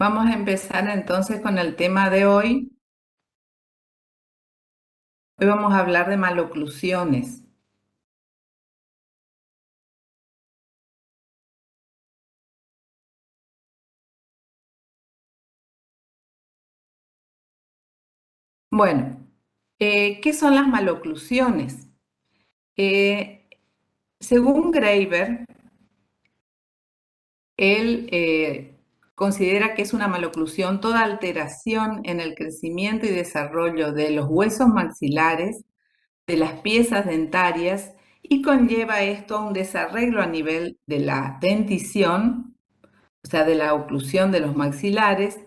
Vamos a empezar entonces con el tema de hoy. Hoy vamos a hablar de maloclusiones. Bueno, ¿qué son las maloclusiones? Según Graeber, él considera que es una maloclusión toda alteración en el crecimiento y desarrollo de los huesos maxilares, de las piezas dentarias, y conlleva esto a un desarreglo a nivel de la dentición, o sea, de la oclusión de los maxilares,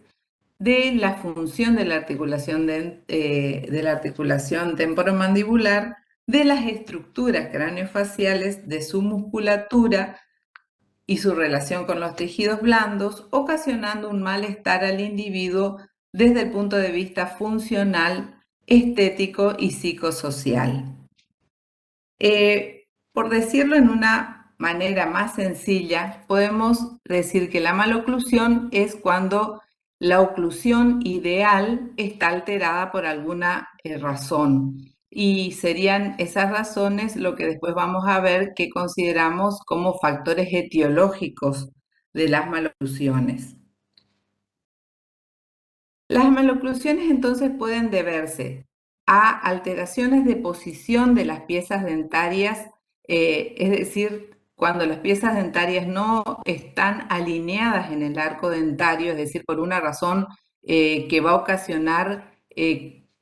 de la función de la articulación temporomandibular, de las estructuras craneofaciales, de su musculatura y su relación con los tejidos blandos, ocasionando un malestar al individuo desde el punto de vista funcional, estético y psicosocial. Por decirlo en una manera más sencilla, podemos decir que la maloclusión es cuando la oclusión ideal está alterada por alguna razón. Y serían esas razones lo que después vamos a ver que consideramos como factores etiológicos de las maloclusiones. Las maloclusiones entonces pueden deberse a alteraciones de posición de las piezas dentarias, es decir, cuando las piezas dentarias no están alineadas en el arco dentario, es decir, por una razón que va a ocasionar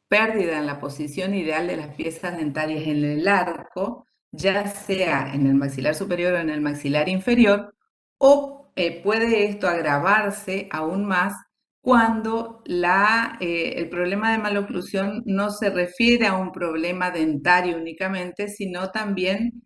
pérdida en la posición ideal de las piezas dentarias en el arco, ya sea en el maxilar superior o en el maxilar inferior, o puede esto agravarse aún más cuando el problema de maloclusión no se refiere a un problema dentario únicamente, sino también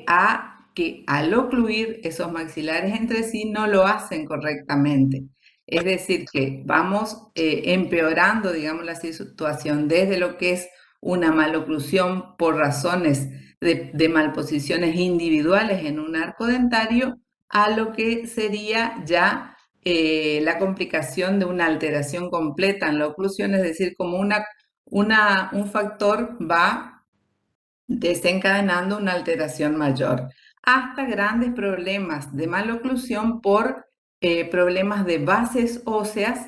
a que al ocluir esos maxilares entre sí no lo hacen correctamente. Es decir, que vamos empeorando, digamos, la situación desde lo que es una maloclusión por razones de malposiciones individuales en un arco dentario a lo que sería ya la complicación de una alteración completa en la oclusión, es decir, como un factor va desencadenando una alteración mayor, hasta grandes problemas de maloclusión por problemas de bases óseas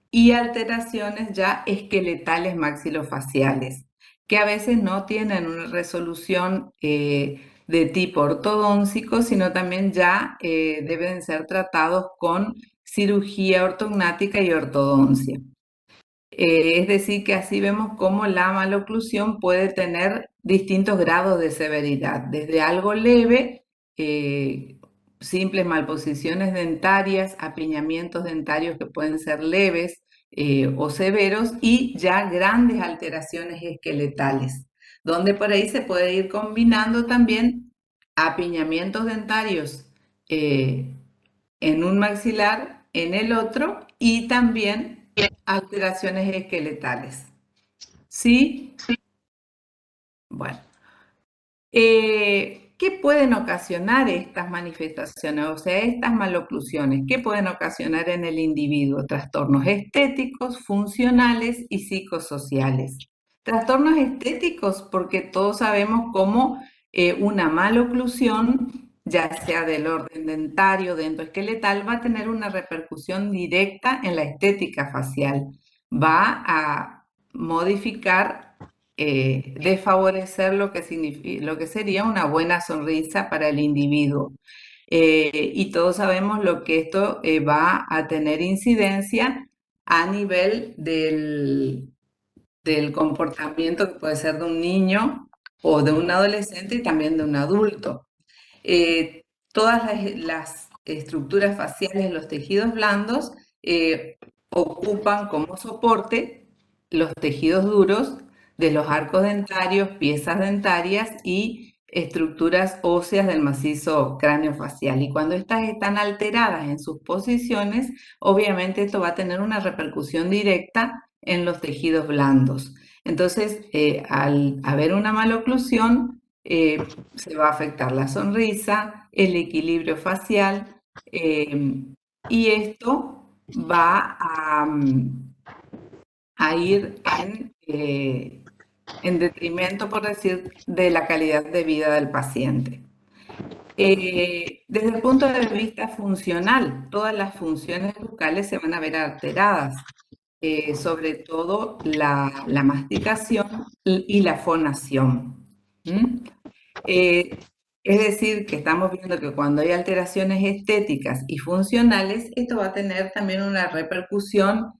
y alteraciones ya esqueletales maxilofaciales, que a veces no tienen una resolución de tipo ortodóntico, sino también ya deben ser tratados con cirugía ortognática y ortodoncia. Es decir, que así vemos cómo la maloclusión puede tener distintos grados de severidad, desde algo leve, simples malposiciones dentarias, apiñamientos dentarios que pueden ser leves o severos, y ya grandes alteraciones esqueletales, donde por ahí se puede ir combinando también apiñamientos dentarios en un maxilar, en el otro, y también alteraciones esqueletales. ¿Sí? Bueno. ¿Qué pueden ocasionar estas manifestaciones? O sea, estas maloclusiones, ¿qué pueden ocasionar en el individuo? Trastornos estéticos, funcionales y psicosociales. Trastornos estéticos porque todos sabemos cómo una maloclusión, ya sea del orden dentario, dentoesqueletal, va a tener una repercusión directa en la estética facial. Va a modificar, desfavorecer lo que sería una buena sonrisa para el individuo. Y todos sabemos lo que esto va a tener incidencia a nivel del comportamiento que puede ser de un niño o de un adolescente y también de un adulto. Todas las estructuras faciales, los tejidos blandos, ocupan como soporte los tejidos duros de los arcos dentarios, piezas dentarias y estructuras óseas del macizo craneofacial. Y cuando estas están alteradas en sus posiciones, obviamente esto va a tener una repercusión directa en los tejidos blandos. Entonces, al haber una maloclusión, se va a afectar la sonrisa, el equilibrio facial, y esto va a ir en detrimento, por decir, de la calidad de vida del paciente. Desde el punto de vista funcional, todas las funciones bucales se van a ver alteradas, sobre todo la masticación y la fonación. ¿Mm? Eh, es decir, que estamos viendo que cuando hay alteraciones estéticas y funcionales, esto va a tener también una repercusión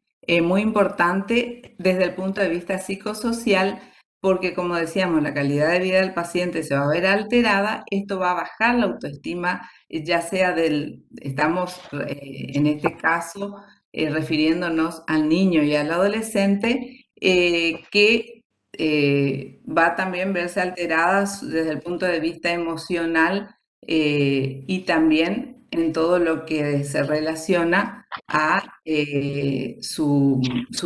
muy importante desde el punto de vista psicosocial, porque como decíamos, la calidad de vida del paciente se va a ver alterada, esto va a bajar la autoestima, ya sea estamos en este caso refiriéndonos al niño y al adolescente, que va a también verse alterada desde el punto de vista emocional, y también en todo lo que se relaciona a su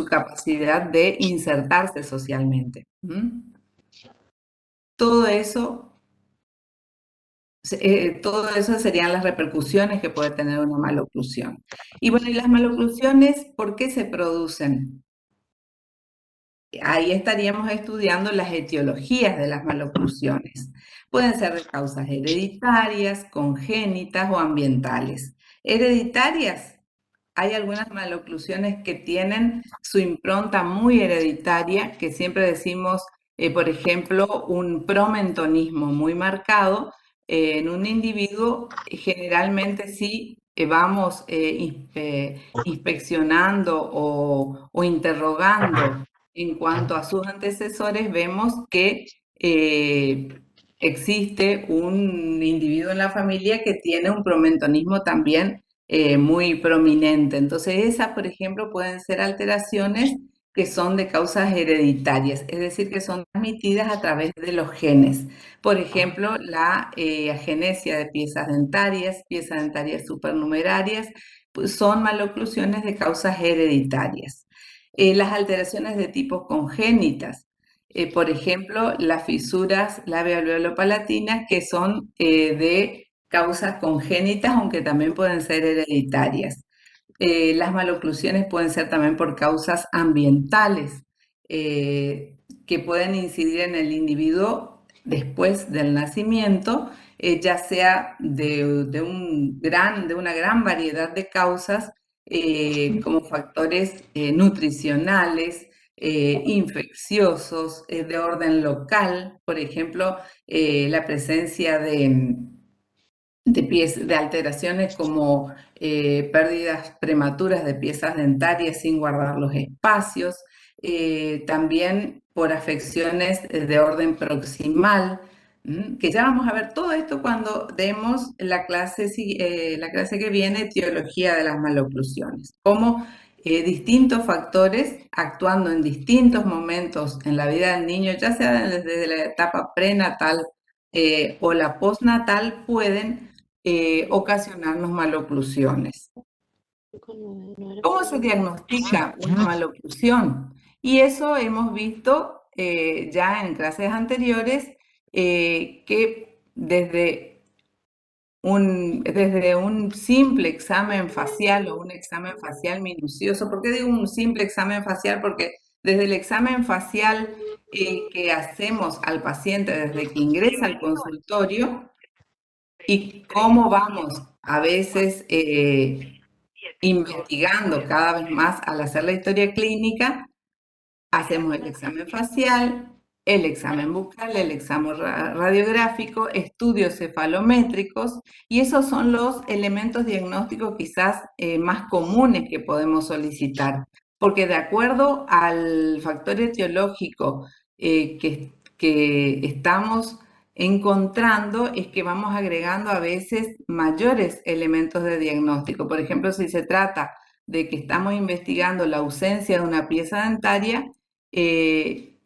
capacidad de insertarse socialmente. ¿Mm? Todo eso, todo eso serían las repercusiones que puede tener una maloclusión. Y bueno, ¿y las maloclusiones por qué se producen? Ahí estaríamos estudiando las etiologías de las maloclusiones. Pueden ser de causas hereditarias, congénitas o ambientales. Hereditarias, hay algunas maloclusiones que tienen su impronta muy hereditaria, que siempre decimos, por ejemplo, un promentonismo muy marcado en un individuo. Generalmente sí vamos inspeccionando o interrogando en cuanto a sus antecesores, vemos que existe un individuo en la familia que tiene un promentonismo también muy prominente. Entonces, esas, por ejemplo, pueden ser alteraciones que son de causas hereditarias, es decir, que son transmitidas a través de los genes. Por ejemplo, la agenesia de piezas dentarias supernumerarias, pues son maloclusiones de causas hereditarias. Las alteraciones de tipo congénitas, por ejemplo, las fisuras labial-alveolo-palatinas, que son de causas congénitas, aunque también pueden ser hereditarias. Las maloclusiones pueden ser también por causas ambientales, que pueden incidir en el individuo después del nacimiento, ya sea de una gran variedad de causas, como factores nutricionales, infecciosos, de orden local, por ejemplo, la presencia de alteraciones como pérdidas prematuras de piezas dentarias sin guardar los espacios, también por afecciones de orden proximal, que ya vamos a ver todo esto cuando demos la clase que viene, etiología de las maloclusiones, cómo distintos factores actuando en distintos momentos en la vida del niño, ya sea desde la etapa prenatal o la postnatal, pueden ocasionarnos maloclusiones. ¿Cómo se diagnostica una maloclusión? Y eso hemos visto ya en clases anteriores, que desde un simple examen facial o un examen facial minucioso. ¿Por qué digo un simple examen facial? Porque desde el examen facial que hacemos al paciente desde que ingresa al consultorio, y cómo vamos a veces investigando cada vez más al hacer la historia clínica, hacemos el examen facial, el examen bucal, el examen radiográfico, estudios cefalométricos, y esos son los elementos diagnósticos quizás más comunes que podemos solicitar, porque de acuerdo al factor etiológico que estamos encontrando, es que vamos agregando a veces mayores elementos de diagnóstico. Por ejemplo, si se trata de que estamos investigando la ausencia de una pieza dentaria,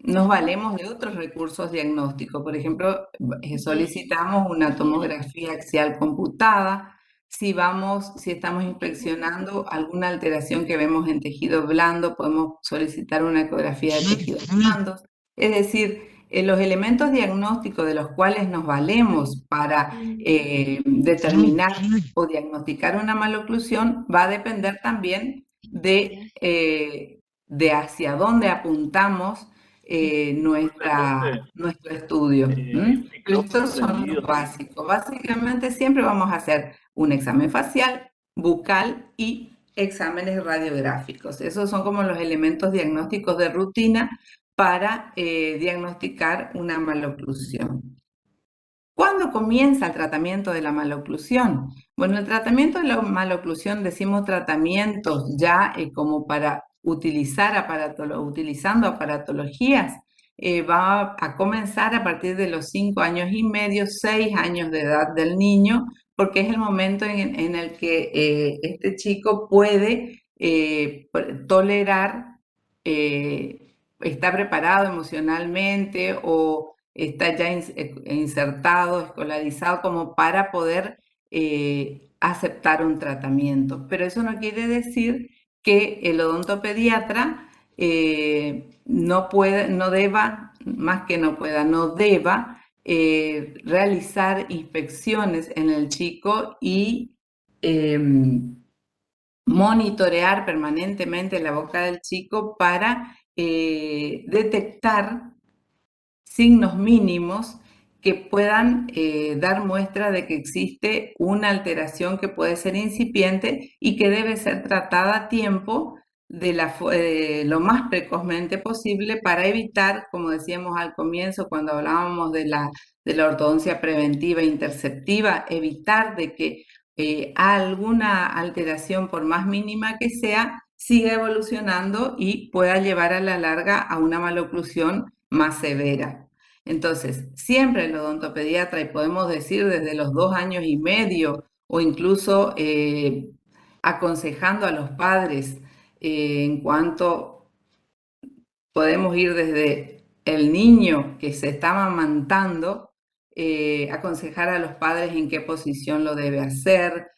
nos valemos de otros recursos diagnósticos. Por ejemplo, solicitamos una tomografía axial computada. Si estamos inspeccionando alguna alteración que vemos en tejido blando, podemos solicitar una ecografía de tejidos blandos. Es decir, los elementos diagnósticos de los cuales nos valemos para determinar o diagnosticar una maloclusión va a depender también de hacia dónde apuntamos nuestro estudio. Pero estos son los básicos. Básicamente siempre vamos a hacer un examen facial, bucal y exámenes radiográficos. Esos son como los elementos diagnósticos de rutina para diagnosticar una maloclusión. ¿Cuándo comienza el tratamiento de la maloclusión? Bueno, el tratamiento de la maloclusión, decimos tratamientos ya como para utilizando aparatologías, va a comenzar a partir de los 5 años y medio, 6 años de edad del niño, porque es el momento en el que este chico puede tolerar, está preparado emocionalmente o está ya insertado, escolarizado como para poder aceptar un tratamiento. Pero eso no quiere decir que el odontopediatra no deba, más que no pueda, no deba realizar inspecciones en el chico y monitorear permanentemente la boca del chico para detectar signos mínimos que puedan dar muestra de que existe una alteración que puede ser incipiente y que debe ser tratada a tiempo lo más precozmente posible para evitar, como decíamos al comienzo cuando hablábamos de la ortodoncia preventiva e interceptiva, evitar de que alguna alteración, por más mínima que sea, siga evolucionando y pueda llevar a la larga a una maloclusión más severa. Entonces, siempre el odontopediatra, y podemos decir desde los 2 años y medio, o incluso aconsejando a los padres en cuanto podemos ir desde el niño que se está amamantando, aconsejar a los padres en qué posición lo debe hacer,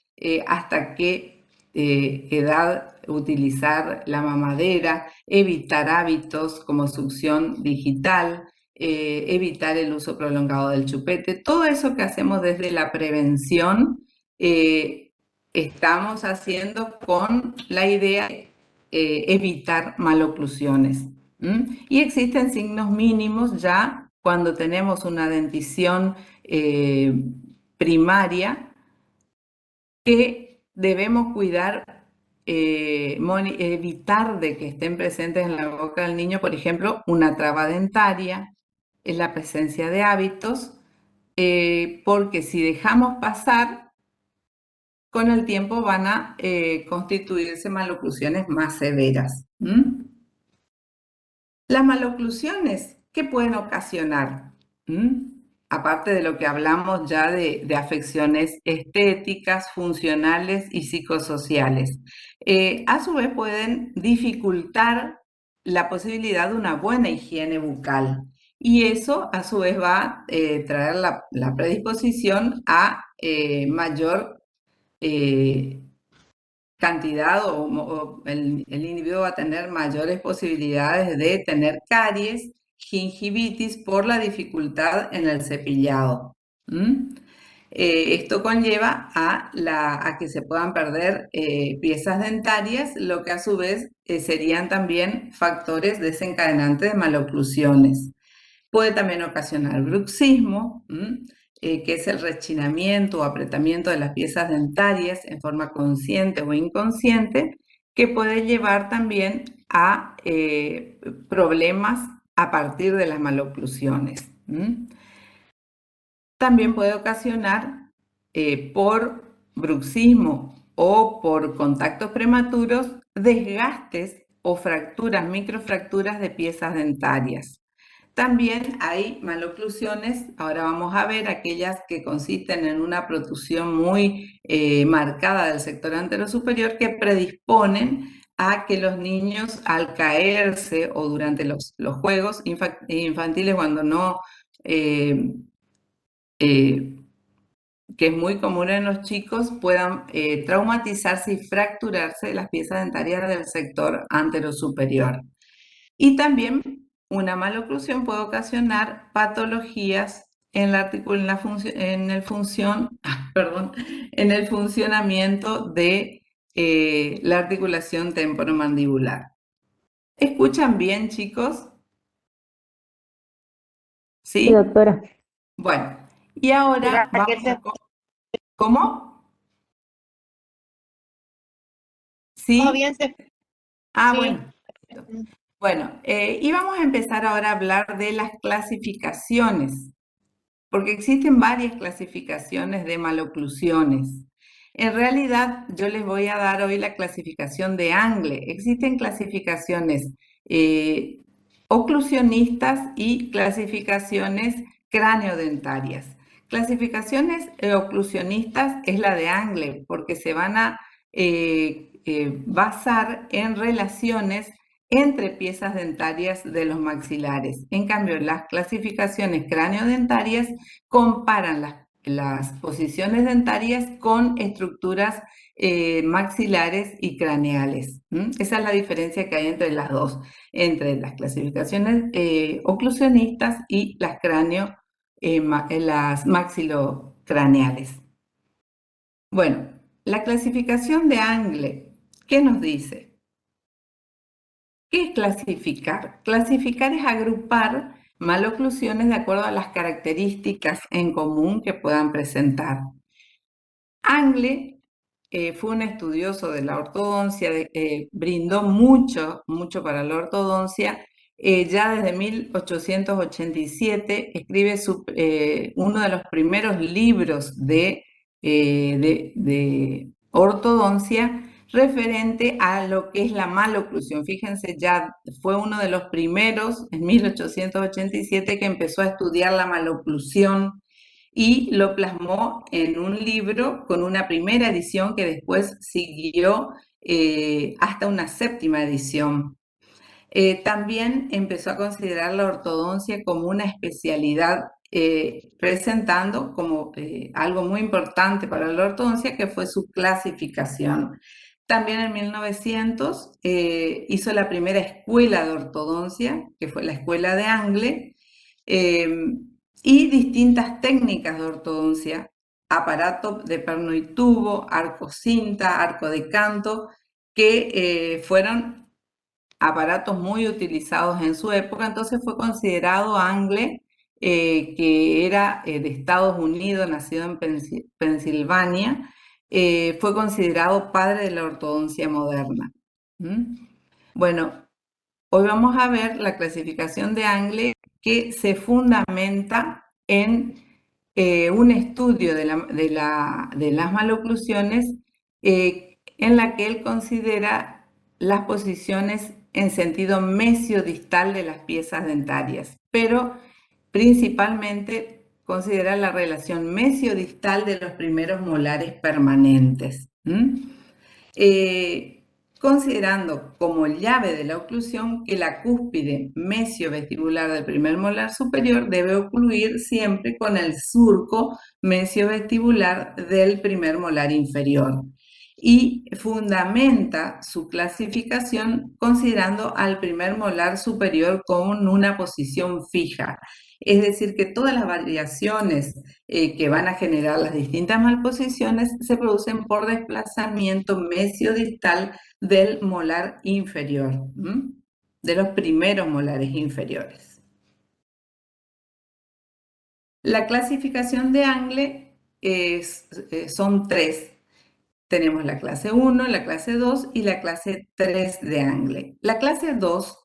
hasta qué edad utilizar la mamadera, evitar hábitos como succión digital, evitar el uso prolongado del chupete. Todo eso que hacemos desde la prevención, estamos haciendo con la idea de evitar maloclusiones. Y existen signos mínimos ya cuando tenemos una dentición primaria que debemos cuidar, evitar de que estén presentes en la boca del niño, por ejemplo, una traba dentaria, la presencia de hábitos, porque si dejamos pasar, con el tiempo van a constituirse maloclusiones más severas. Las maloclusiones, ¿qué pueden ocasionar? Aparte de lo que hablamos ya de afecciones estéticas, funcionales y psicosociales. A su vez pueden dificultar la posibilidad de una buena higiene bucal. Y eso a su vez va a traer la predisposición a mayor cantidad o el individuo va a tener mayores posibilidades de tener caries, gingivitis por la dificultad en el cepillado. Esto conlleva a que se puedan perder piezas dentarias, lo que a su vez serían también factores desencadenantes de maloclusiones. Puede también ocasionar bruxismo, que es el rechinamiento o apretamiento de las piezas dentarias en forma consciente o inconsciente, que puede llevar también a problemas a partir de las maloclusiones. También puede ocasionar por bruxismo o por contactos prematuros desgastes o fracturas, microfracturas de piezas dentarias. También hay maloclusiones, ahora vamos a ver aquellas que consisten en una protrusión muy marcada del sector anterosuperior que predisponen a que los niños al caerse o durante los juegos infantiles cuando no, que es muy común en los chicos, puedan traumatizarse y fracturarse las piezas dentarias del sector anterosuperior. Y también una maloclusión puede ocasionar patologías en en el funcionamiento de la articulación temporomandibular. ¿Escuchan bien, chicos? Sí, ¿Sí? doctora. Bueno, y ahora Mira, vamos a... ¿Cómo? ¿Sí? bien, Ah, sí. bueno. Bueno, y vamos a empezar ahora a hablar de las clasificaciones, porque existen varias clasificaciones de maloclusiones. En realidad, yo les voy a dar hoy la clasificación de Angle. Existen clasificaciones eh, oclusionistas y clasificaciones craneodentarias. Clasificaciones oclusionistas es la de Angle, porque se van a basar en relaciones entre piezas dentarias de los maxilares. En cambio, las clasificaciones craneodentarias comparan las posiciones dentarias con estructuras maxilares y craneales. Esa es la diferencia que hay entre las dos, entre las clasificaciones oclusionistas y las maxilocraneales. Bueno, la clasificación de Angle, ¿qué nos dice? ¿Qué es clasificar? Clasificar es agrupar maloclusiones de acuerdo a las características en común que puedan presentar. Angle fue un estudioso de la ortodoncia, brindó mucho para la ortodoncia. Ya desde 1887 escribe uno de los primeros libros de ortodoncia referente a lo que es la maloclusión. Fíjense, ya fue uno de los primeros en 1887 que empezó a estudiar la maloclusión y lo plasmó en un libro con una primera edición que después siguió hasta una séptima edición. También empezó a considerar la ortodoncia como una especialidad, presentando como algo muy importante para la ortodoncia, que fue su clasificación. También en 1900 hizo la primera escuela de ortodoncia, que fue la escuela de Angle, y distintas técnicas de ortodoncia, aparato de perno y tubo, arco cinta, arco de canto, que fueron aparatos muy utilizados en su época. Entonces fue considerado Angle, que era de Estados Unidos, nacido en Pensilvania, fue considerado padre de la ortodoncia moderna. Bueno, hoy vamos a ver la clasificación de Angle, que se fundamenta en un estudio de las maloclusiones, en la que él considera las posiciones en sentido mesiodistal de las piezas dentarias, pero principalmente considera la relación mesiodistal de los primeros molares permanentes. Considerando como llave de la oclusión que la cúspide mesiovestibular del primer molar superior debe ocluir siempre con el surco mesiovestibular del primer molar inferior, y fundamenta su clasificación considerando al primer molar superior con una posición fija. Es decir, que todas las variaciones que van a generar las distintas malposiciones se producen por desplazamiento mesiodistal del molar inferior, de los primeros molares inferiores. La clasificación de Angle son tres. Tenemos la clase 1, la clase 2 y la clase 3 de Angle. La clase 2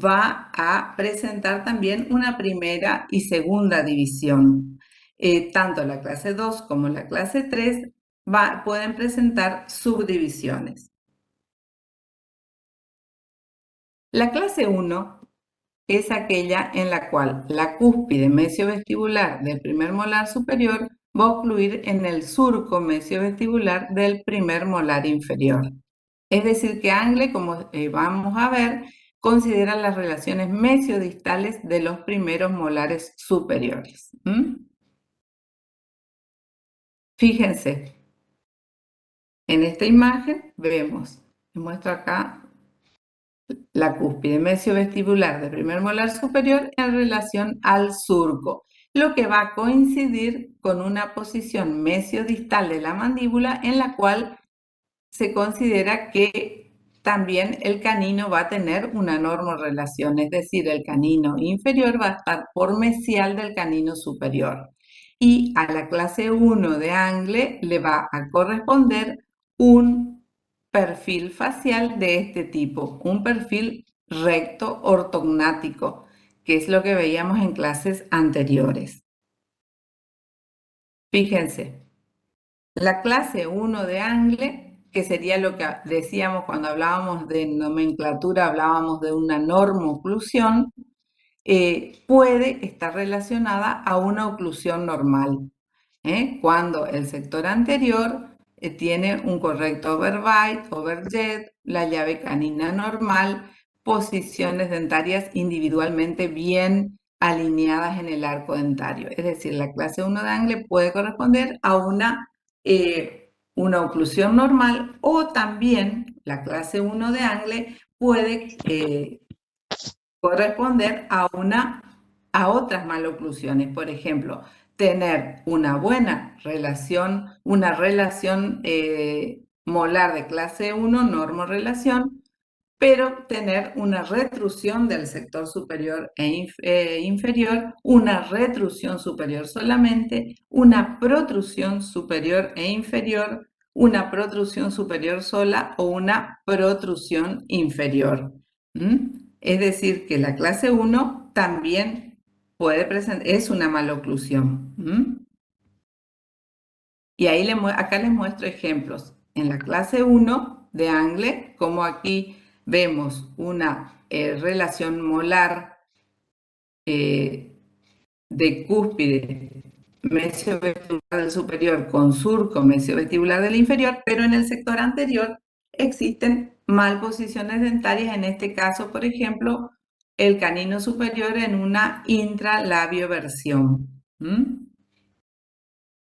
va a presentar también una primera y segunda división. Tanto la clase 2 como la clase 3 pueden presentar subdivisiones. La clase 1 es aquella en la cual la cúspide mesiovestibular del primer molar superior va a ocluir en el surco mesiovestibular del primer molar inferior. Es decir, que Angle, como vamos a ver, considera las relaciones mesiodistales de los primeros molares superiores. Fíjense, en esta imagen vemos, les muestro acá la cúspide mesiovestibular del primer molar superior en relación al surco, lo que va a coincidir con una posición mesiodistal de la mandíbula en la cual se considera que también el canino va a tener una normorrelación, es decir, el canino inferior va a estar por mesial del canino superior. Y a la clase 1 de Angle le va a corresponder un perfil facial de este tipo, un perfil recto ortognático, que es lo que veíamos en clases anteriores. Fíjense, la clase 1 de Angle, que sería lo que decíamos cuando hablábamos de nomenclatura, hablábamos de una normoclusión, puede estar relacionada a una oclusión normal, cuando el sector anterior tiene un correcto overbite, overjet, la llave canina normal, posiciones dentarias individualmente bien alineadas en el arco dentario. Es decir, la clase 1 de Angle puede corresponder a una oclusión normal, o también la clase 1 de Angle puede corresponder a otras maloclusiones. Por ejemplo, tener una buena relación, una relación molar de clase 1, normorrelación, pero tener una retrusión del sector superior e inferior, una retrusión superior solamente, una protrusión superior e inferior, una protrusión superior sola o una protrusión inferior. Es decir, que la clase 1 también puede presentar, es una maloclusión. Y ahí acá les muestro ejemplos. En la clase 1 de Angle, como aquí vemos una relación molar de cúspide mesiovestibular del superior con surco mesiovestibular del inferior, pero en el sector anterior existen malposiciones dentarias, en este caso, por ejemplo, el canino superior en una intralabioversión.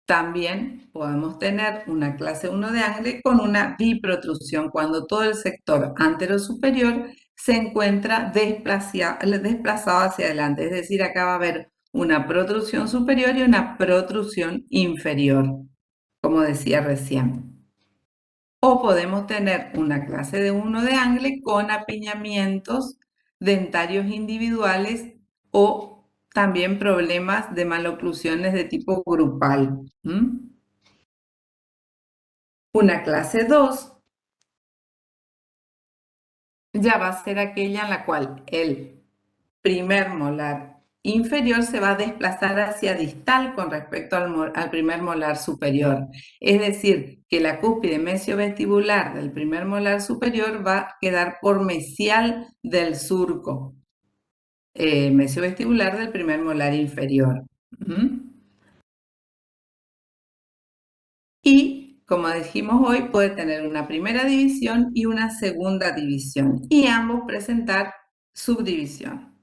También podemos tener una clase 1 de Angle con una biprotrusión, cuando todo el sector anterosuperior se encuentra desplazado hacia adelante. Es decir, acá va a haber una protrusión superior y una protrusión inferior, como decía recién. O podemos tener una clase de 1 de Angle con apiñamientos dentarios individuales o también problemas de maloclusiones de tipo grupal. Una clase 2 ya va a ser aquella en la cual el primer molar inferior se va a desplazar hacia distal con respecto al primer molar superior. Es decir, que la cúspide mesiovestibular del primer molar superior va a quedar por mesial del surco mesiovestibular del primer molar inferior. Y, como dijimos hoy, puede tener una primera división y una segunda división, y ambos presentar subdivisión.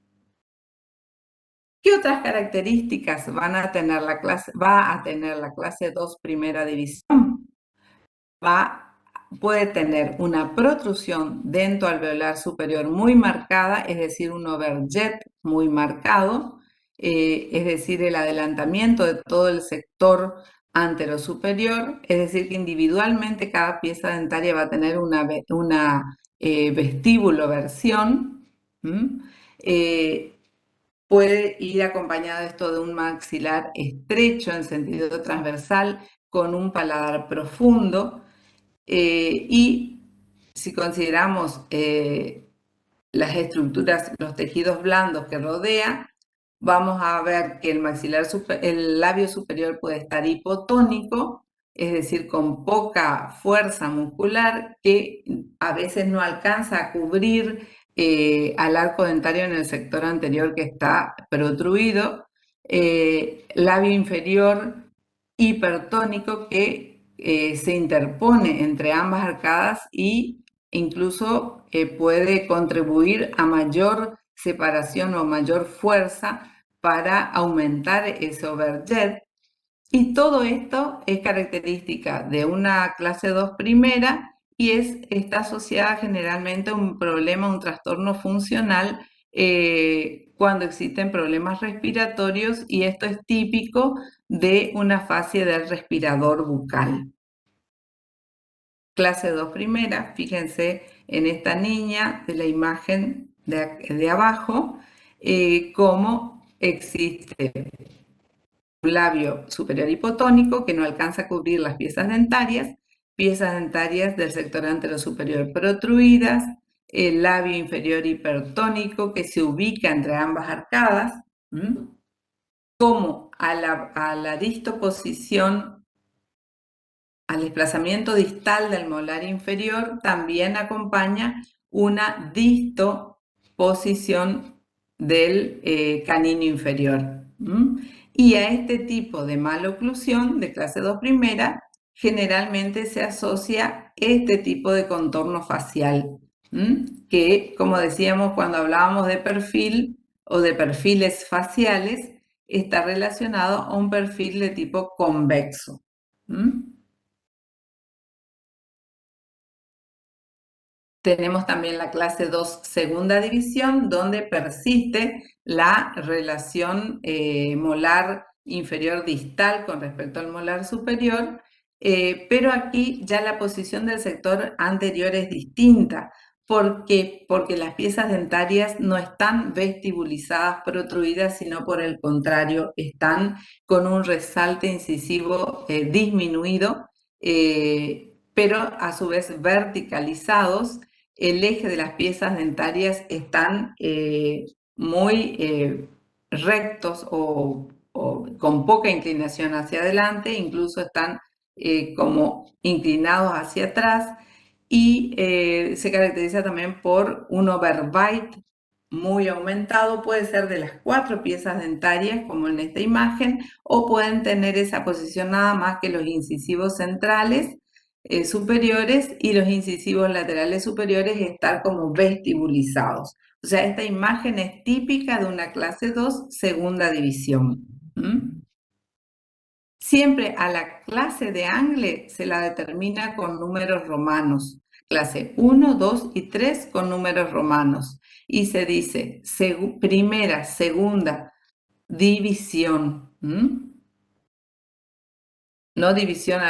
¿Qué otras características va a tener la clase 2 primera división? Puede tener una protrusión dentoalveolar superior muy marcada, es decir, un overjet muy marcado, es decir, el adelantamiento de todo el sector anterosuperior, es decir, que individualmente cada pieza dentaria va a tener una vestíbuloversión. Puede ir acompañado esto de un maxilar estrecho en sentido transversal con un paladar profundo, y si consideramos las estructuras, los tejidos blandos que rodea, vamos a ver que el labio superior puede estar hipotónico, es decir, con poca fuerza muscular, que a veces no alcanza a cubrir al arco dentario en el sector anterior que está protruido. Labio inferior hipertónico que se interpone entre ambas arcadas y incluso puede contribuir a mayor separación o mayor fuerza para aumentar ese overjet. Y todo esto es característica de una clase 2 primera y está asociada generalmente a un problema, un trastorno funcional cuando existen problemas respiratorios, y esto es típico de una fase del respirador bucal. clase 2 primera, fíjense en esta niña de la imagen de abajo, cómo existe un labio superior hipotónico que no alcanza a cubrir las piezas dentarias del sector anterosuperior protruidas, el labio inferior hipertónico que se ubica entre ambas arcadas, como a la distoposición, al desplazamiento distal del molar inferior, también acompaña una distoposición del canino inferior. Y a este tipo de maloclusión de clase 2 primera, generalmente se asocia este tipo de contorno facial, que, como decíamos cuando hablábamos de perfil o de perfiles faciales, está relacionado a un perfil de tipo convexo. Tenemos también la clase 2 segunda división, donde persiste la relación molar inferior distal con respecto al molar superior, pero aquí ya la posición del sector anterior es distinta. ¿Por qué? Porque las piezas dentarias no están vestibulizadas, protruidas, sino por el contrario, están con un resalte incisivo disminuido, pero a su vez verticalizados. El eje de las piezas dentarias están muy rectos o con poca inclinación hacia adelante, incluso están como inclinados hacia atrás, y se caracteriza también por un overbite muy aumentado. Puede ser de las 4 piezas dentarias, como en esta imagen, o pueden tener esa posición nada más que los incisivos centrales superiores y los incisivos laterales superiores estar como vestibulizados. O sea, esta imagen es típica de una clase 2 segunda división. Siempre a la clase de Angle se la determina con números romanos. Clase 1, 2 y 3 con números romanos. Y se dice primera, segunda, división. No división,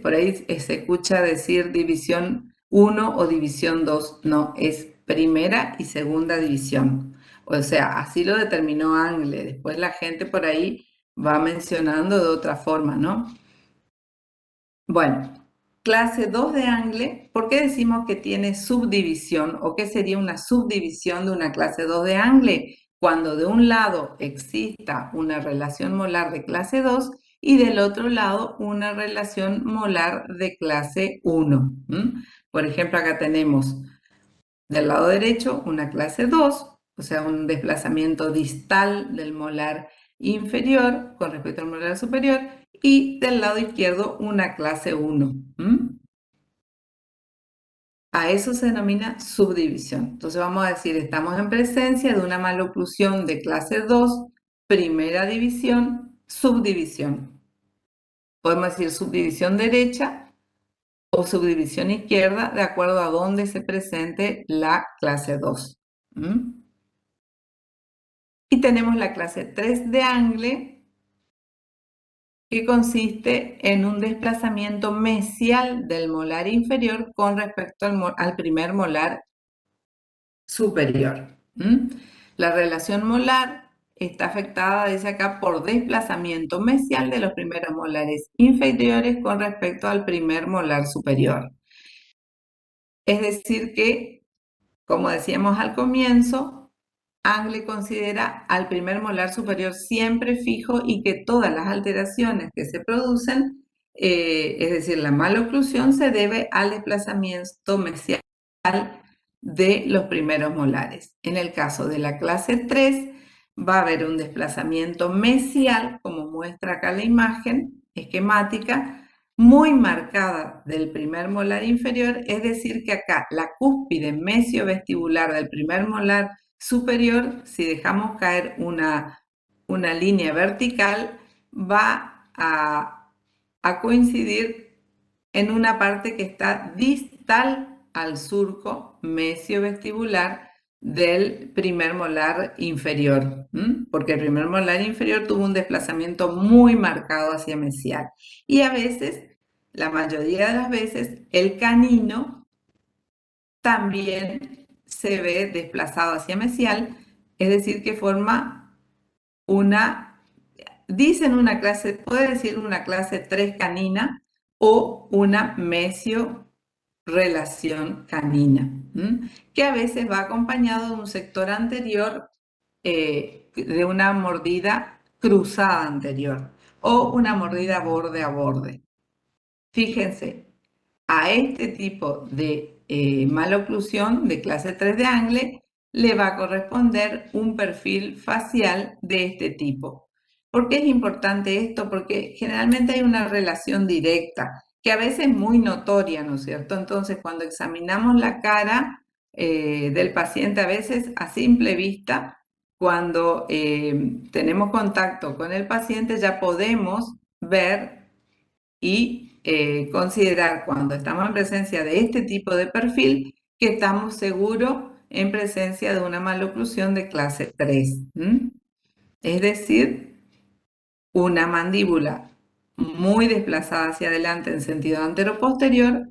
por ahí se escucha decir división 1 o división 2. No, es primera y segunda división. O sea, así lo determinó Angle. Después la gente por ahí va mencionando de otra forma, ¿no? Bueno, clase 2 de Angle, ¿por qué decimos que tiene subdivisión o qué sería una subdivisión de una clase 2 de Angle? Cuando de un lado exista una relación molar de clase 2 y del otro lado una relación molar de clase 1. Por ejemplo, acá tenemos del lado derecho una clase 2, o sea, un desplazamiento distal del molar inferior con respecto al molar superior, y del lado izquierdo una clase 1. A eso se denomina subdivisión. Entonces vamos a decir, estamos en presencia de una maloclusión de clase 2, primera división, subdivisión. Podemos decir subdivisión derecha o subdivisión izquierda, de acuerdo a dónde se presente la clase 2. Y tenemos la clase 3 de Angle, que consiste en un desplazamiento mesial del molar inferior con respecto al primer molar superior. La relación molar está afectada, dice acá, por desplazamiento mesial de los primeros molares inferiores con respecto al primer molar superior. Es decir que, como decíamos al comienzo, Angle considera al primer molar superior siempre fijo y que todas las alteraciones que se producen, es decir, la maloclusión, se debe al desplazamiento mesial de los primeros molares. En el caso de la clase 3, va a haber un desplazamiento mesial, como muestra acá la imagen esquemática, muy marcada del primer molar inferior, es decir que acá la cúspide mesiovestibular del primer molar superior, si dejamos caer una línea vertical, va a coincidir en una parte que está distal al surco mesiovestibular del primer molar inferior, porque el primer molar inferior tuvo un desplazamiento muy marcado hacia mesial. Y a veces la mayoría de las veces el canino también se ve desplazado hacia mesial, es decir, que forma una, dicen una clase, puede decir una clase 3 canina o una mesio relación canina, que a veces va acompañado de un sector anterior, de una mordida cruzada anterior o una mordida borde a borde. Fíjense, a este tipo de maloclusión de clase 3 de Angle le va a corresponder un perfil facial de este tipo. ¿Por qué es importante esto? Porque generalmente hay una relación directa, que a veces es muy notoria, ¿no es cierto? Entonces, cuando examinamos la cara del paciente, a veces a simple vista, cuando tenemos contacto con el paciente, ya podemos ver y considerar cuando estamos en presencia de este tipo de perfil que estamos seguros en presencia de una maloclusión de clase 3. Es decir, una mandíbula muy desplazada hacia adelante en sentido antero-posterior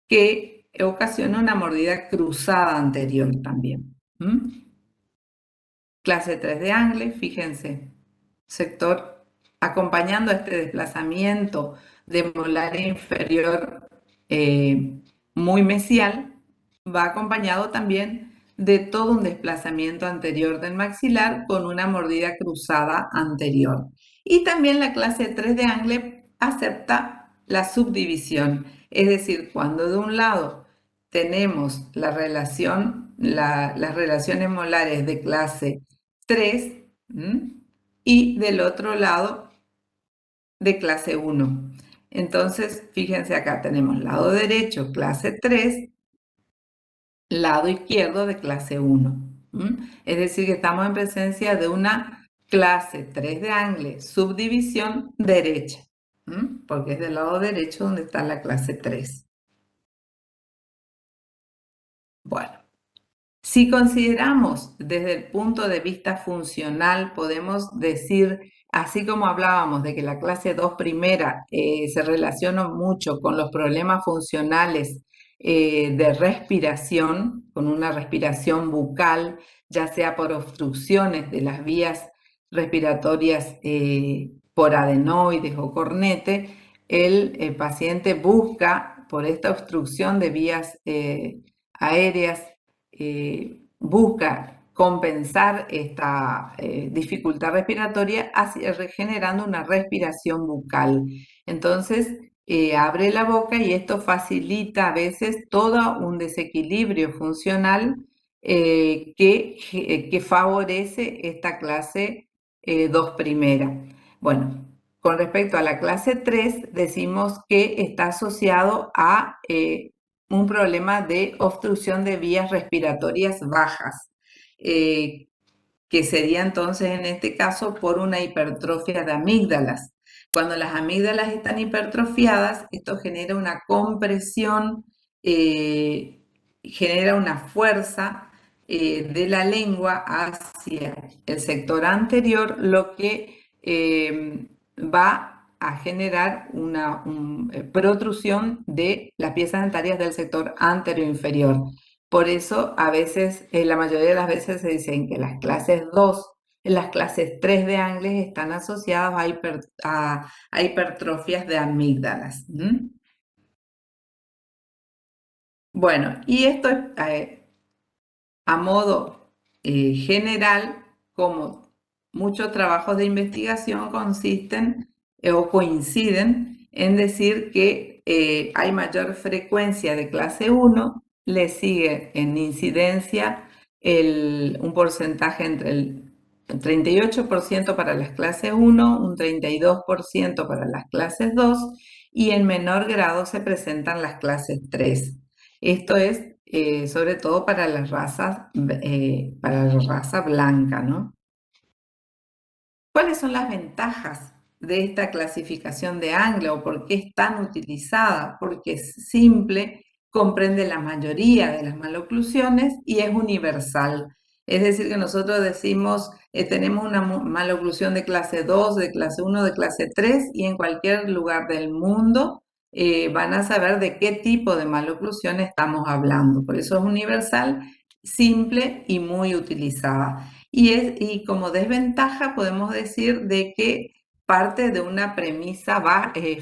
que ocasiona una mordida cruzada anterior también. Clase 3 de Angle, fíjense, sector acompañando a este desplazamiento de molar inferior muy mesial, va acompañado también de todo un desplazamiento anterior del maxilar con una mordida cruzada anterior. Y también la clase 3 de Angle acepta la subdivisión, es decir, cuando de un lado tenemos la relación, las relaciones molares de clase 3 y del otro lado de clase 1. Entonces, fíjense acá, tenemos lado derecho clase 3, lado izquierdo de clase 1. Es decir, que estamos en presencia de una clase 3 de Angle, subdivisión derecha, porque es del lado derecho donde está la clase 3. Bueno. Si consideramos desde el punto de vista funcional, podemos decir, así como hablábamos de que la clase 2 primera se relaciona mucho con los problemas funcionales de respiración, con una respiración bucal, ya sea por obstrucciones de las vías respiratorias por adenoides o cornete, el paciente busca por esta obstrucción de vías aéreas, busca compensar esta dificultad respiratoria generando una respiración bucal. Entonces, abre la boca y esto facilita a veces todo un desequilibrio funcional que favorece esta clase 2 primera. Bueno, con respecto a la clase 3, decimos que está asociado a un problema de obstrucción de vías respiratorias bajas, que sería entonces en este caso por una hipertrofia de amígdalas. Cuando las amígdalas están hipertrofiadas, esto genera una compresión, genera una fuerza de la lengua hacia el sector anterior, lo que va a generar una protrusión de las piezas dentarias del sector anteroinferior. Por eso, a veces, la mayoría de las veces se dicen que las clases 2, las clases 3 de Angles están asociadas a hipertrofias de amígdalas. Bueno, y esto es a modo general, como muchos trabajos de investigación consisten o coinciden en decir que hay mayor frecuencia de clase 1, le sigue en incidencia un porcentaje entre el 38% para las clases 1, un 32% para las clases 2 y en menor grado se presentan las clases 3. Esto es sobre todo para las razas, para la raza blanca, ¿no? ¿Cuáles son las ventajas de esta clasificación de Angle o por qué es tan utilizada? Porque es simple, comprende la mayoría de las maloclusiones y es universal. Es decir, que nosotros decimos, tenemos una maloclusión de clase 2, de clase 1, de clase 3 y en cualquier lugar del mundo van a saber de qué tipo de maloclusión estamos hablando. Por eso es universal, simple y muy utilizada. Y como desventaja podemos decir de que parte de una premisa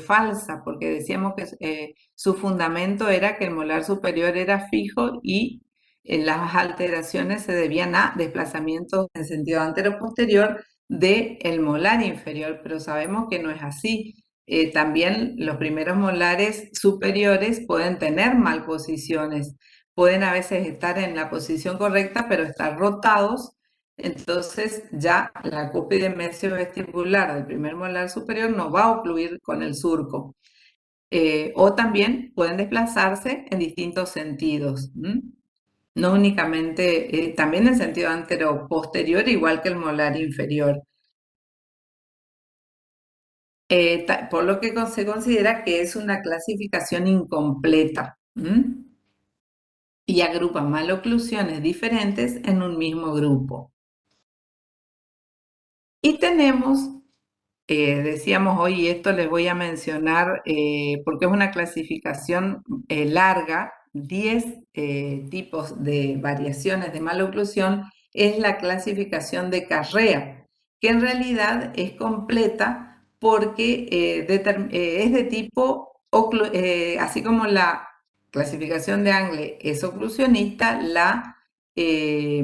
falsa, porque decíamos que su fundamento era que el molar superior era fijo y las alteraciones se debían a desplazamientos en sentido antero-posterior del molar inferior, pero sabemos que no es así. También los primeros molares superiores pueden tener malposiciones, pueden a veces estar en la posición correcta, pero estar rotados. Entonces ya la cúspide mesiovestibular del primer molar superior no va a ocluir con el surco. O también pueden desplazarse en distintos sentidos. No únicamente, también en sentido antero-posterior, igual que el molar inferior. Por lo que se considera que es una clasificación incompleta. Y agrupa maloclusiones diferentes en un mismo grupo. Y tenemos, decíamos hoy, y esto les voy a mencionar porque es una clasificación larga, 10 tipos de variaciones de maloclusión, es la clasificación de Carrea, que en realidad es completa porque es de tipo, así como la clasificación de Angle es oclusionista, eh,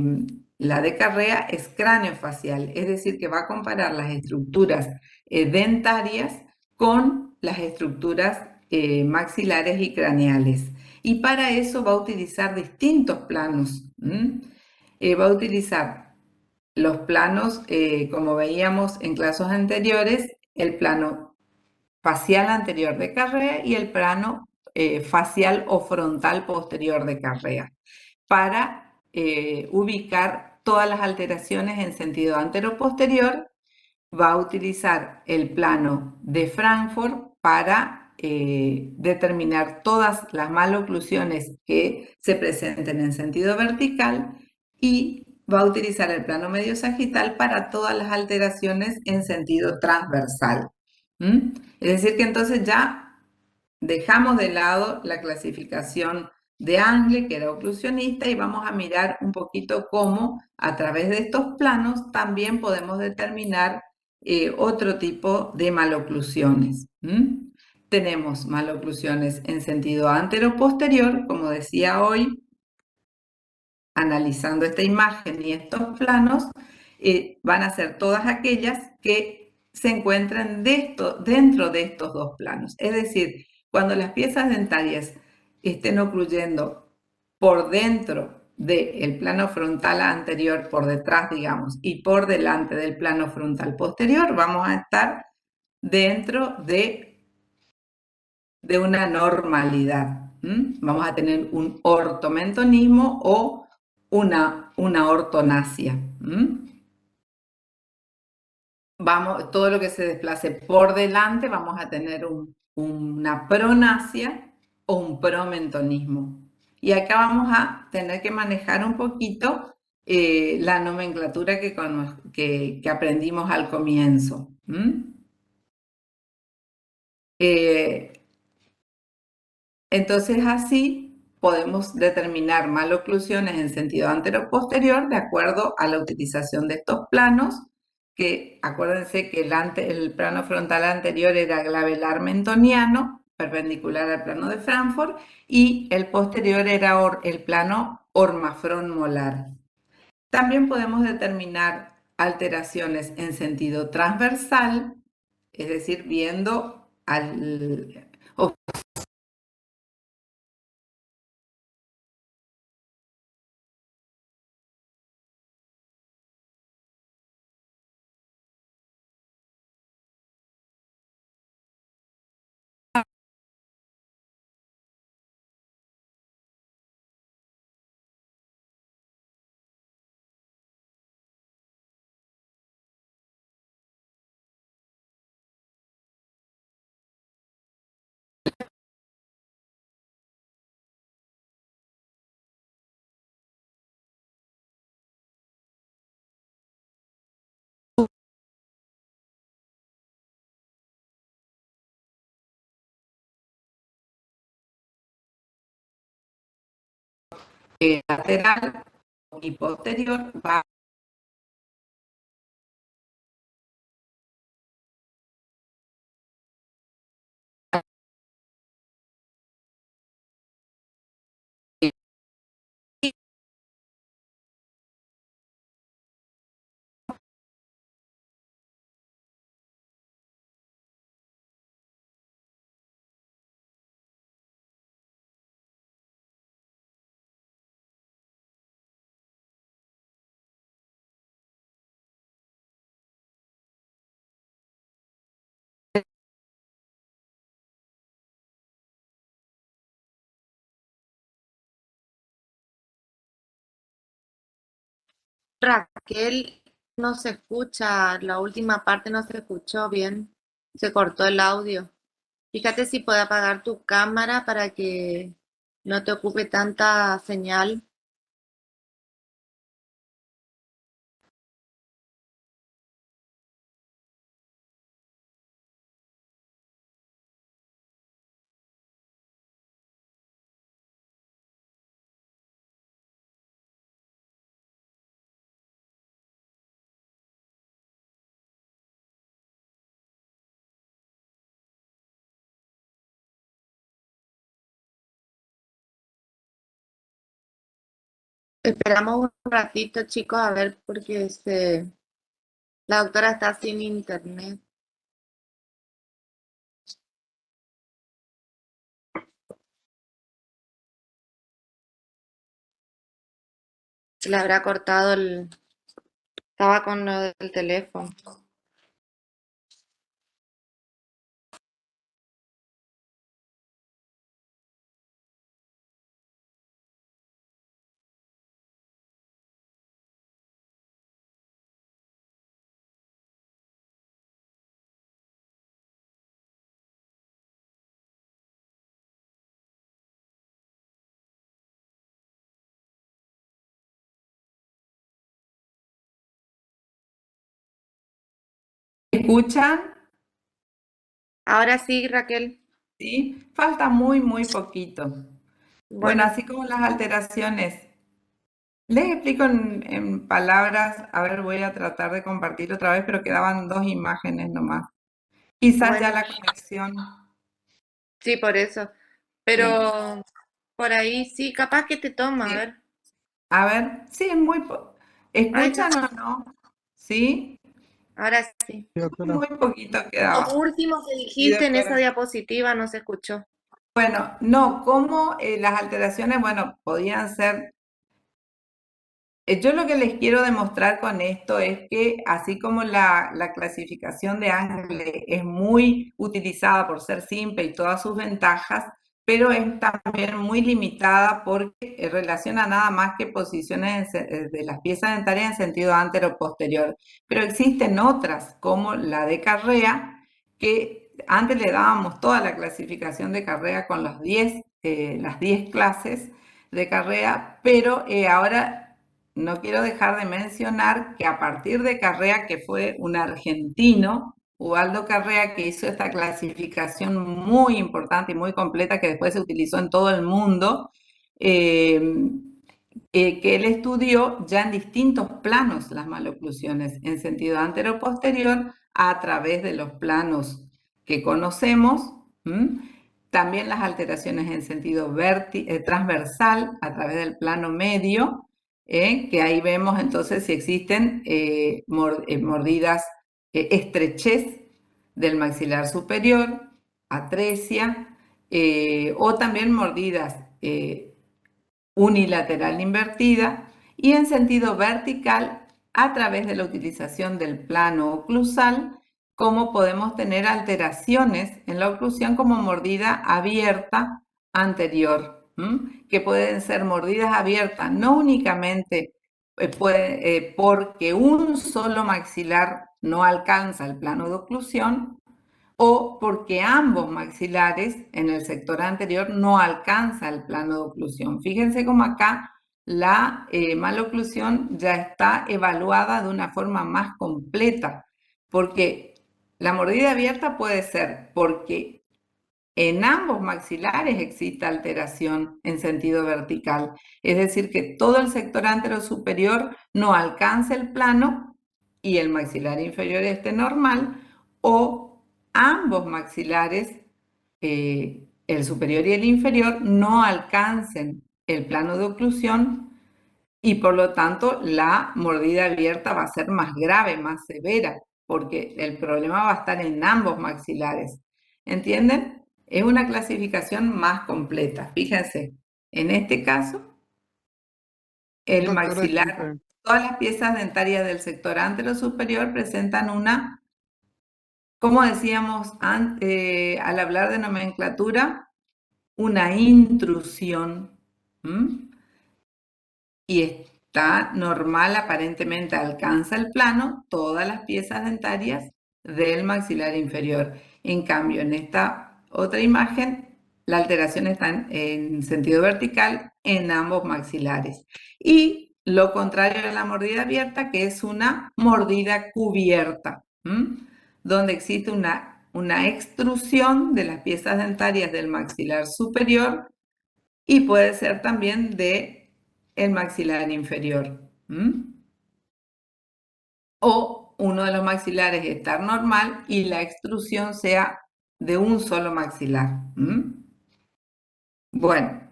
la de Carrea es craneofacial, es decir, que va a comparar las estructuras dentarias con las estructuras maxilares y craneales. Y para eso va a utilizar distintos planos. Va a utilizar los planos, como veíamos en clases anteriores, el plano facial anterior de Carrea y el plano facial o frontal posterior de Carrea, para ubicar todas las alteraciones en sentido antero-posterior. Va a utilizar el plano de Frankfurt para determinar todas las maloclusiones que se presenten en sentido vertical y va a utilizar el plano medio sagital para todas las alteraciones en sentido transversal. Es decir, que entonces ya dejamos de lado la clasificación de Angle, que era oclusionista, y vamos a mirar un poquito cómo a través de estos planos también podemos determinar otro tipo de maloclusiones. Tenemos maloclusiones en sentido antero-posterior, como decía hoy, analizando esta imagen y estos planos, van a ser todas aquellas que se encuentran dentro de estos dos planos. Es decir, cuando las piezas dentarias estén ocluyendo por dentro del plano frontal anterior, por detrás, digamos, y por delante del plano frontal posterior, vamos a estar dentro de una normalidad. Vamos a tener un ortomentonismo o una ortonasia. Todo lo que se desplace por delante, vamos a tener una pronasia o un promentonismo. Y acá vamos a tener que manejar un poquito la nomenclatura que aprendimos al comienzo. Entonces así podemos determinar maloclusiones en sentido antero-posterior de acuerdo a la utilización de estos planos, que acuérdense que el plano frontal anterior era glabelar mentoniano, perpendicular al plano de Frankfurt, y el posterior era el plano hormafrón molar. También podemos determinar alteraciones en sentido transversal, es decir, viendo al lateral y posterior va Raquel, no se escucha, la última parte no se escuchó bien, se cortó el audio. Fíjate si puede apagar tu cámara para que no te ocupe tanta señal. Esperamos un ratito, chicos, a ver, porque la doctora está sin internet. Se le habrá cortado estaba con lo del teléfono. ¿Escuchan? Ahora sí, Raquel. ¿Sí? Falta muy, muy poquito. Bueno, Bueno, así como las alteraciones, les explico en palabras, a ver, voy a tratar de compartir otra vez, pero quedaban dos imágenes nomás. Quizás ya bueno, la conexión, sí, por eso. sí, Pero por ahí sí, capaz que te toma, a sí. ver. A ver, sí, es Ahí está. ¿escuchan o no? ¿Sí? Ahora sí. Sí, doctora. Muy poquito Lo quedaba. último que Sí, dijiste en esa doctora. diapositiva no se escuchó. Bueno, no, como las alteraciones, bueno, podían ser. Yo lo que les quiero demostrar con esto es que así como la clasificación de Angle es muy utilizada por ser simple y todas sus ventajas, pero es también muy limitada porque relaciona nada más que posiciones de las piezas dentarias en sentido antero-posterior. Pero existen otras, como la de Carrea, que antes le dábamos toda la clasificación de Carrea con las 10 clases de Carrea, pero ahora no quiero dejar de mencionar que a partir de Carrea, que fue un argentino, Ubaldo Carrea, que hizo esta clasificación muy importante y muy completa que después se utilizó en todo el mundo, eh, que él estudió ya en distintos planos las maloclusiones, en sentido antero-posterior, a través de los planos que conocemos, ¿m? También las alteraciones en sentido transversal, a través del plano medio, que ahí vemos entonces si existen mordidas, estrechez del maxilar superior, atresia, o también mordidas unilateral invertida y en sentido vertical a través de la utilización del plano oclusal, como podemos tener alteraciones en la oclusión como mordida abierta anterior, que pueden ser mordidas abiertas no únicamente porque un solo maxilar no alcanza el plano de oclusión, o porque ambos maxilares en el sector anterior no alcanza el plano de oclusión. Fíjense cómo acá la maloclusión ya está evaluada de una forma más completa, porque la mordida abierta puede ser porque en ambos maxilares existe alteración en sentido vertical. Es decir, que todo el sector anterosuperior no alcanza el plano y el maxilar inferior esté normal, o ambos maxilares, el superior y el inferior, no alcancen el plano de oclusión y por lo tanto la mordida abierta va a ser más grave, más severa, porque el problema va a estar en ambos maxilares. ¿Entienden? Es una clasificación más completa. Fíjense, en este caso, el Doctora, maxilar, disculpe. todas las piezas dentarias del sector anterosuperior presentan una, como decíamos al hablar de nomenclatura, una intrusión. ¿Mm? Y está normal, aparentemente alcanza el plano todas las piezas dentarias del maxilar inferior. En cambio, en esta otra imagen, la alteración está en sentido vertical en ambos maxilares. Y lo contrario de la mordida abierta, que es una mordida cubierta, donde existe una extrusión de las piezas dentarias del maxilar superior y puede ser también de el maxilar inferior. O uno de los maxilares estar normal y la extrusión sea de un solo maxilar. Bueno,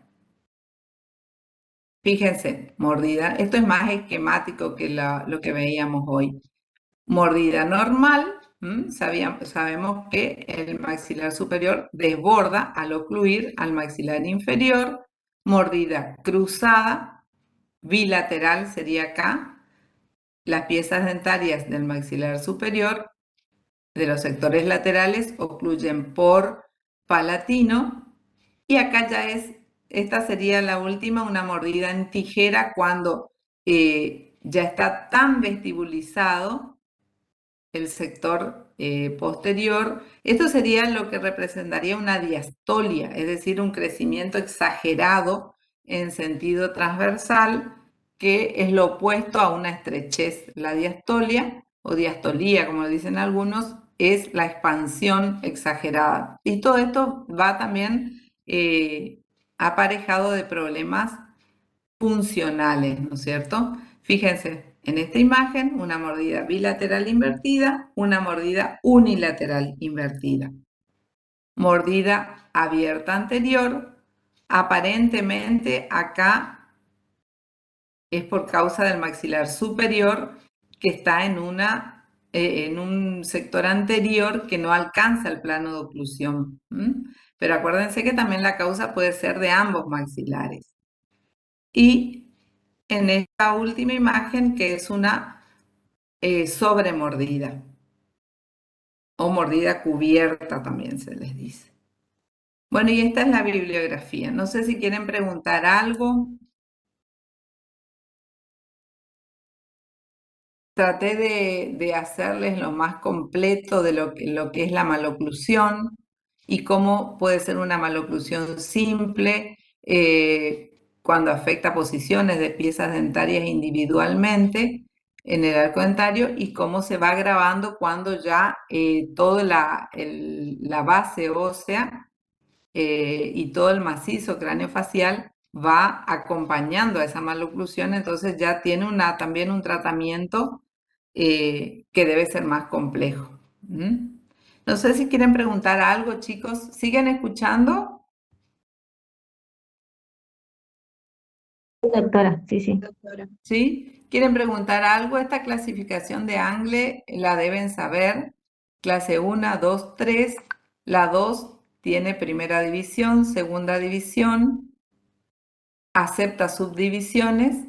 fíjense, mordida. Esto es más esquemático que lo que veíamos hoy. Mordida normal, sabemos que el maxilar superior desborda al ocluir al maxilar inferior. Mordida cruzada, bilateral sería acá. Las piezas dentarias del maxilar superior de los sectores laterales ocluyen por palatino y acá esta sería la última, una mordida en tijera cuando ya está tan vestibulizado el sector posterior. Esto sería lo que representaría una diastolia, es decir, un crecimiento exagerado en sentido transversal, que es lo opuesto a una estrechez. La diastolia, o diastolía, como dicen algunos, es la expansión exagerada. Y todo esto va también aparejado de problemas funcionales, ¿no es cierto? Fíjense, en esta imagen, una mordida bilateral invertida, una mordida unilateral invertida. Mordida abierta anterior, aparentemente acá es por causa del maxilar superior que está en un sector anterior que no alcanza el plano de oclusión. Pero acuérdense que también la causa puede ser de ambos maxilares. Y en esta última imagen, que es una sobremordida o mordida cubierta también se les dice. Bueno, y esta es la bibliografía. No sé si quieren preguntar algo. Traté de hacerles lo más completo de lo que es la maloclusión y cómo puede ser una maloclusión simple cuando afecta posiciones de piezas dentarias individualmente en el arco dentario y cómo se va agravando cuando ya toda la base ósea y todo el macizo craneofacial va acompañando a esa maloclusión, entonces ya tiene también un tratamiento que debe ser más complejo. No sé si quieren preguntar algo, chicos. ¿Siguen escuchando? Doctora, sí, sí. ¿Sí? ¿Quieren preguntar algo? Esta clasificación de Angle la deben saber. Clase 1, 2, 3. La 2 tiene primera división, segunda división, acepta subdivisiones.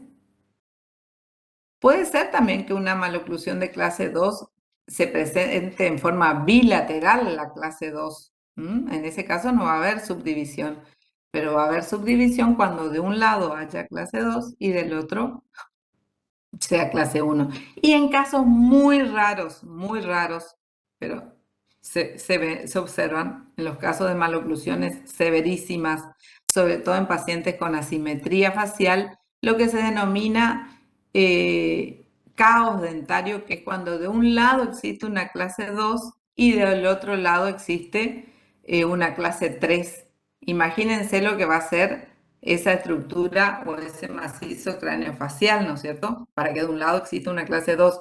Puede ser también que una maloclusión de clase 2 se presente en forma bilateral en la clase 2. En ese caso no va a haber subdivisión, pero va a haber subdivisión cuando de un lado haya clase 2 y del otro sea clase 1. Y en casos muy raros, pero se observan en los casos de maloclusiones severísimas, sobre todo en pacientes con asimetría facial, lo que se denomina caos dentario, que es cuando de un lado existe una clase 2 y del otro lado existe una clase 3. Imagínense lo que va a ser esa estructura o ese macizo craneofacial, ¿no es cierto? Para que de un lado exista una clase 2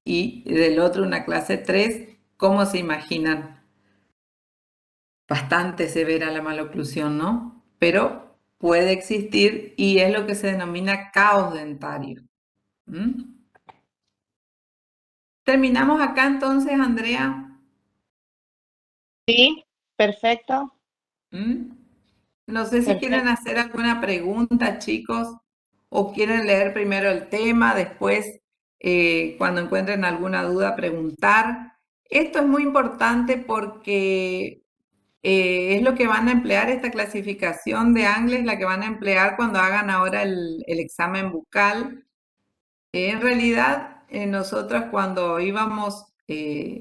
y del otro una clase 3, ¿cómo se imaginan? Bastante severa la maloclusión, ¿no? Pero puede existir y es lo que se denomina caos dentario. ¿Mm? Terminamos acá entonces, Andrea. Sí, perfecto, ¿Mm? No sé si quieren perfecto. hacer alguna pregunta, chicos, o quieren leer primero el tema, después, cuando encuentren alguna duda, preguntar. Esto es muy importante porque es lo que van a emplear, esta clasificación de Angles, la que van a emplear cuando hagan ahora el examen bucal. En realidad, nosotros cuando íbamos,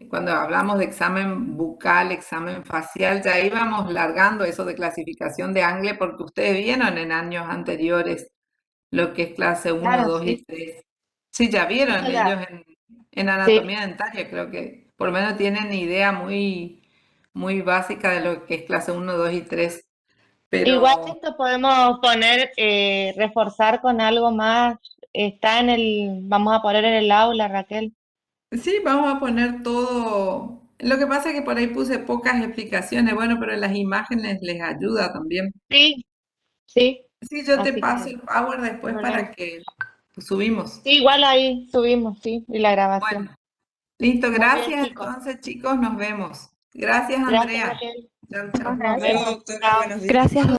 cuando hablamos de examen bucal, examen facial, ya íbamos largando eso de clasificación de Angle porque ustedes vieron en años anteriores lo que es clase uno, Claro, 2 y sí. 3. Sí, ya Eso vieron ya. ellos en Sí. anatomía dentaria, creo que por lo menos tienen idea muy, muy básica de lo que es clase uno, 2 y 3. Igual Pero esto podemos poner, reforzar con algo más. Está en el, vamos a poner en el aula, Raquel. sí, vamos a poner todo. Lo que pasa es que por ahí puse pocas explicaciones, bueno, pero las imágenes les ayuda también. Sí, sí. Sí, yo te Así paso que, el Power no después problema. para que subimos. Sí, igual ahí subimos, sí, y la grabación. Bueno, listo, Muy bien, gracias chicos. entonces, chicos, nos vemos. Gracias, Gracias, Andrea. Raquel. Chao, Nos chao. vemos. Luego, doctora, Chao. buenos días. Gracias.